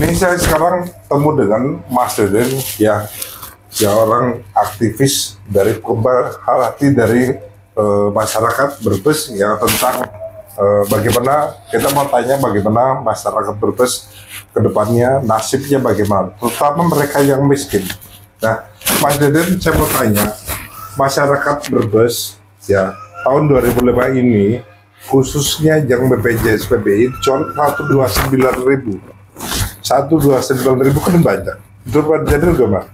Ini saya sekarang temu dengan Mas Deden yang orang aktivis dari hati dari masyarakat Brebes yang tentang bagaimana kita mau tanya bagaimana masyarakat Brebes kedepannya nasibnya bagaimana, terutama mereka yang miskin. Nah, Mas Deden, saya mau tanya, masyarakat Brebes ya tahun 2005 ini khususnya yang BPJS PBI cuma 129.000 kan banyak. Itu jadi gimana?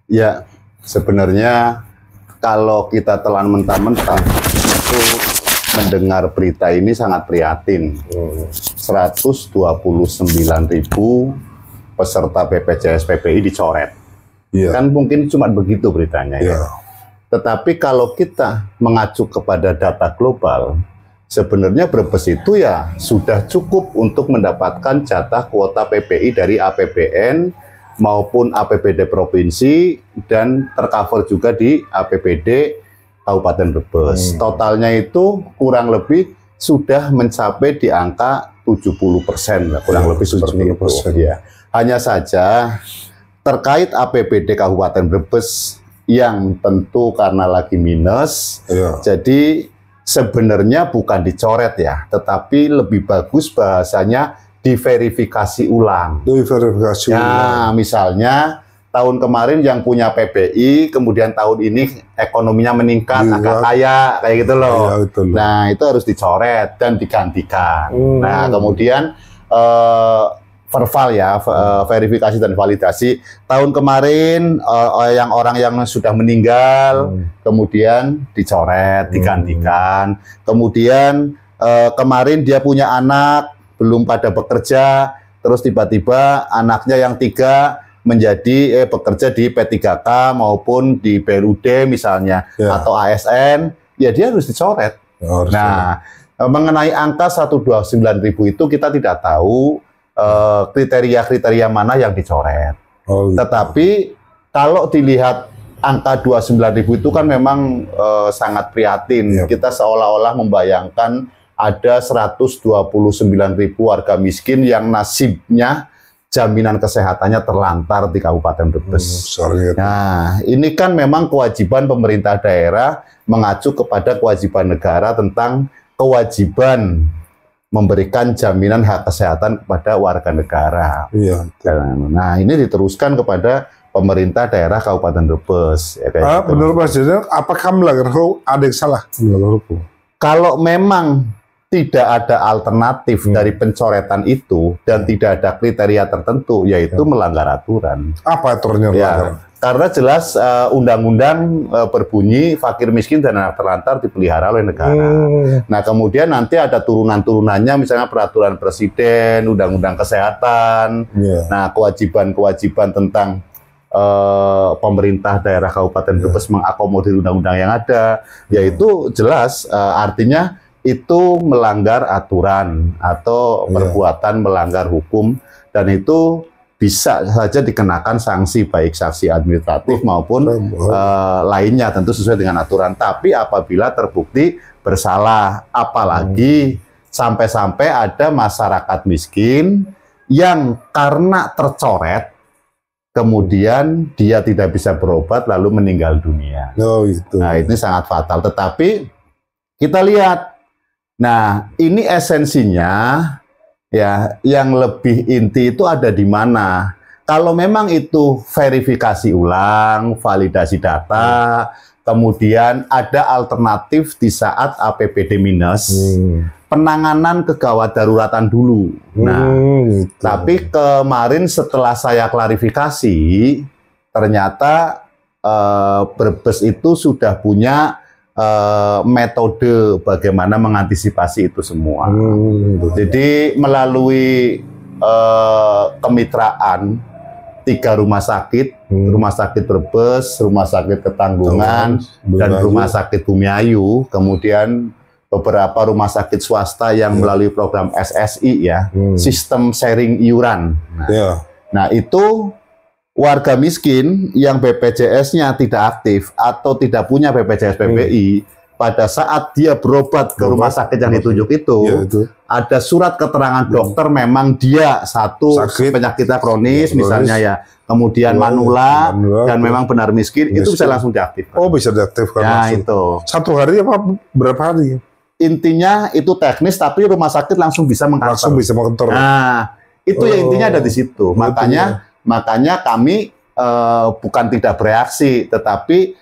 Ya, sebenarnya kalau kita telan mentah-mentah itu mendengar berita ini sangat prihatin. 129.000 peserta BPJS PBI dicoret. Kan mungkin cuma begitu beritanya ya. Tetapi kalau kita mengacu kepada data global, sebenarnya Brebes itu ya sudah cukup untuk mendapatkan jatah kuota PPI dari APBN maupun APBD provinsi dan tercover juga di APBD Kabupaten Brebes. Totalnya itu kurang lebih sudah mencapai di angka 70%, kurang lebih seperti itu. Ya. Hanya saja terkait APBD Kabupaten Brebes yang tentu karena lagi minus, jadi sebenarnya bukan dicoret ya, tetapi lebih bagus bahasanya diverifikasi ulang. Diverifikasi ulang. Misalnya tahun kemarin yang punya PBI, kemudian tahun ini ekonominya meningkat, agak kaya, kayak gitu loh. Nah, itu harus dicoret dan digantikan. Nah, kemudian verifikasi dan validasi. Tahun kemarin orang yang sudah meninggal, kemudian dicoret, digantikan. Kemudian kemarin dia punya anak, belum pada bekerja, terus tiba-tiba anaknya yang 3 menjadi bekerja di P3K maupun di BLUD misalnya, atau ASN, ya dia harus dicoret. Nah, mengenai angka 129.000 itu kita tidak tahu kriteria-kriteria mana yang dicoret. Tetapi kalau dilihat angka 29.000 itu kan memang sangat prihatin. Kita seolah-olah membayangkan ada 129.000 warga miskin yang nasibnya jaminan kesehatannya terlantar di Kabupaten Brebes. Nah, ini kan memang kewajiban pemerintah daerah mengacu kepada kewajiban negara tentang kewajiban memberikan jaminan hak kesehatan kepada warga negara. Nah, ini diteruskan kepada pemerintah daerah Kabupaten Brebes. Ya, benar Mas Deden, apakah melanggar hukum? Ada yang salah melanggar hukum? Kalau memang tidak ada alternatif dari pencoretan itu dan tidak ada kriteria tertentu, yaitu melanggar aturan. Apa aturannya? Karena jelas undang-undang berbunyi fakir miskin dan anak terlantar dipelihara oleh negara. Nah, kemudian nanti ada turunan-turunannya, misalnya peraturan presiden, undang-undang kesehatan, nah kewajiban-kewajiban tentang pemerintah daerah Kabupaten Brebes mengakomodir undang-undang yang ada, yaitu jelas artinya itu melanggar aturan atau perbuatan melanggar hukum, dan itu bisa saja dikenakan sanksi baik sanksi administratif maupun lainnya, tentu sesuai dengan aturan. Tapi apabila terbukti bersalah, apalagi sampai-sampai ada masyarakat miskin yang karena tercoret kemudian dia tidak bisa berobat lalu meninggal dunia. Nah, ini sangat fatal. Tetapi kita lihat, nah ini esensinya ya, yang lebih inti itu ada di mana. Kalau memang itu verifikasi ulang, validasi data, kemudian ada alternatif di saat APBD minus, penanganan kegawat daruratan dulu. Nah, tapi kemarin setelah saya klarifikasi, ternyata Brebes itu sudah punya metode bagaimana mengantisipasi itu semua. Jadi melalui kemitraan 3 rumah sakit, Rumah Sakit Brebes, Rumah Sakit Ketanggungan, dan Rumah Sakit Bumiayu, kemudian beberapa rumah sakit swasta yang melalui program SSI ya, sistem sharing iuran. Nah, itu warga miskin yang BPJS-nya tidak aktif atau tidak punya BPJS PBI, pada saat dia berobat ke rumah sakit yang ditunjuk itu, ada surat keterangan dokter memang dia satu penyakitnya kronis, misalnya ya, kemudian manula dan memang benar miskin, itu bisa langsung diaktifkan. Oh, bisa diaktifkan langsung. Itu. Satu hari apa berapa hari? Intinya itu teknis, tapi rumah sakit langsung bisa mengkantor. Langsung bisa mengkantor. Nah, itu ya intinya ada di situ. Makanya kami bukan tidak bereaksi, tetapi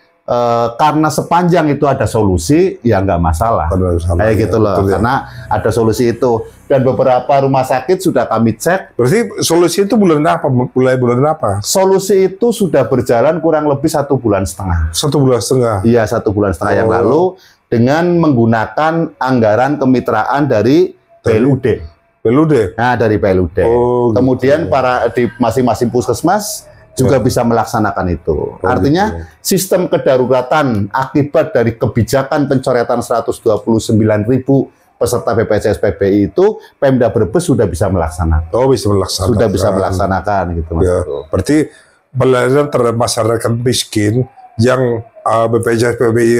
karena sepanjang itu ada solusi, ya nggak masalah. Kayak gitu loh, karena ada solusi itu. Dan beberapa rumah sakit sudah kami cek. Berarti solusi itu bulan apa? Mulai bulan apa? Solusi itu sudah berjalan kurang lebih 1,5 bulan. 1,5 bulan? Iya, 1,5 bulan yang lalu, dengan menggunakan anggaran kemitraan dari PLUD. PLUD? Nah, dari PLUD. Kemudian para di masing-masing puskesmas juga bisa melaksanakan itu. Artinya sistem kedaruratan akibat dari kebijakan pencoretan 129.000 peserta BPJS PBI itu Pemda Brebes sudah bisa melaksanakan. Oh, bisa melaksanakan. Sudah bisa melaksanakan gitu Mas. Ya, berarti pelayanan terhadap masyarakat miskin yang BPJS PBI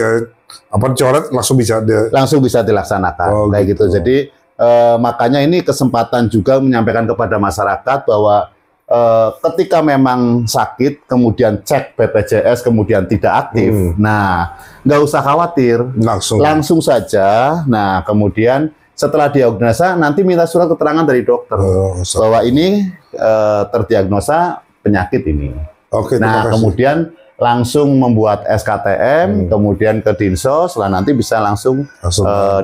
coret langsung bisa dilaksanakan. Kayak gitu. Jadi makanya ini kesempatan juga menyampaikan kepada masyarakat bahwa ketika memang sakit, kemudian cek BPJS, kemudian tidak aktif, nah nggak usah khawatir, langsung saja. Nah kemudian setelah diagnosa, nanti minta surat keterangan dari dokter bahwa ini terdiagnosa penyakit ini. Nah kemudian langsung membuat SKTM, kemudian ke Dinsos, lah nanti bisa langsung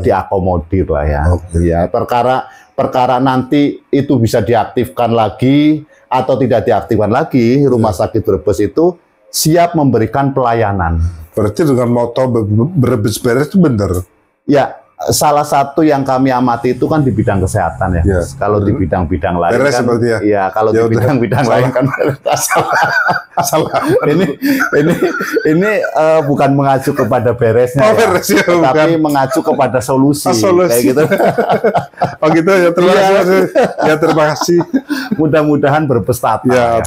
diakomodir lah ya. Ya perkara nanti itu bisa diaktifkan lagi atau tidak diaktifkan lagi, Rumah Sakit Brebes itu siap memberikan pelayanan. Berarti dengan moto Brebes beres itu benar? Ya, salah satu yang kami amati itu kan di bidang kesehatan ya. Kalau di bidang-bidang lain beres kan, seperti ya. Ya kalau di bidang-bidang lain kan salah. Ini bukan mengacu kepada beresnya, tapi mengacu kepada solusi. Kayak gitu. Oh gitu ya, terima kasih. Mudah-mudahan berprestasi. Ya,